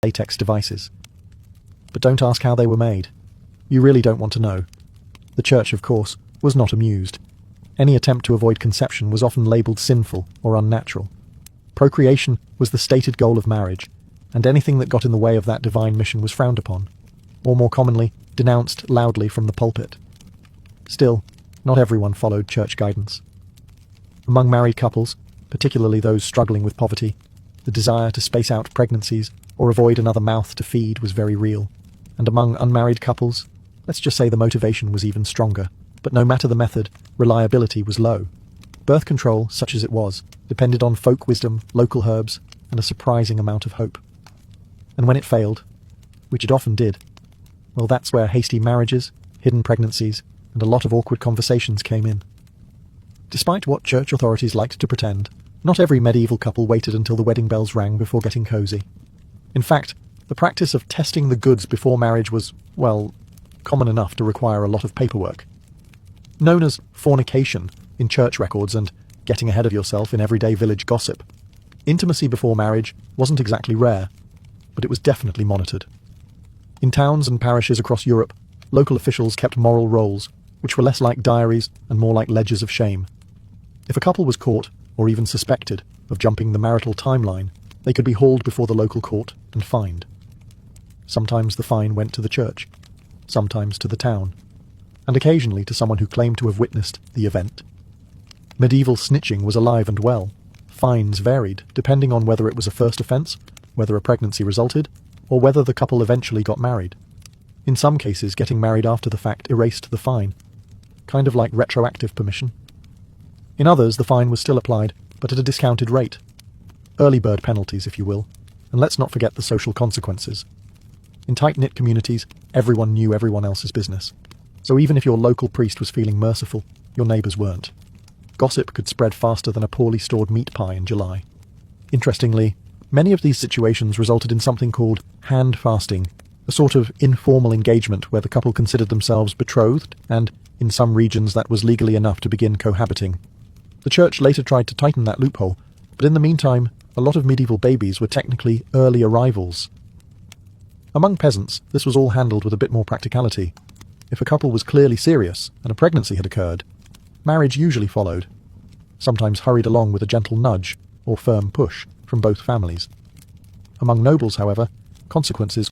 latex devices. But don't ask how they were made. You really don't want to know. The church, of course, was not amused. Any attempt to avoid conception was often labelled sinful or unnatural. Procreation was the stated goal of marriage, and anything that got in the way of that divine mission was frowned upon, or more commonly, denounced loudly from the pulpit. Still, not everyone followed church guidance. Among married couples, particularly those struggling with poverty, the desire to space out pregnancies or avoid another mouth to feed was very real. And among unmarried couples, let's just say the motivation was even stronger. But no matter the method, reliability was low. Birth control, such as it was, depended on folk wisdom, local herbs, and a surprising amount of hope. And when it failed, which it often did, well, that's where hasty marriages, hidden pregnancies, and a lot of awkward conversations came in. Despite what church authorities liked to pretend, not every medieval couple waited until the wedding bells rang before getting cozy. In fact, the practice of testing the goods before marriage was, well, common enough to require a lot of paperwork. Known as fornication in church records and getting ahead of yourself in everyday village gossip, intimacy before marriage wasn't exactly rare, but it was definitely monitored. In towns and parishes across Europe, local officials kept moral rolls, which were less like diaries and more like ledgers of shame. If a couple was caught, or even suspected, of jumping the marital timeline, they could be hauled before the local court and fined. Sometimes the fine went to the church, sometimes to the town, and occasionally to someone who claimed to have witnessed the event. Medieval snitching was alive and well. Fines varied, depending on whether it was a first offence, whether a pregnancy resulted, or whether the couple eventually got married. In some cases, getting married after the fact erased the fine, kind of like retroactive permission. In others, the fine was still applied, but at a discounted rate. Early bird penalties, if you will, and let's not forget the social consequences. In tight-knit communities, everyone knew everyone else's business. So even if your local priest was feeling merciful, your neighbours weren't. Gossip could spread faster than a poorly stored meat pie in July. Interestingly, many of these situations resulted in something called hand fasting, a sort of informal engagement where the couple considered themselves betrothed, and, in some regions, that was legally enough to begin cohabiting. The church later tried to tighten that loophole, but in the meantime, a lot of medieval babies were technically early arrivals. Among peasants, this was all handled with a bit more practicality. If a couple was clearly serious and a pregnancy had occurred, marriage usually followed, sometimes hurried along with a gentle nudge or firm push from both families. Among nobles, however, consequences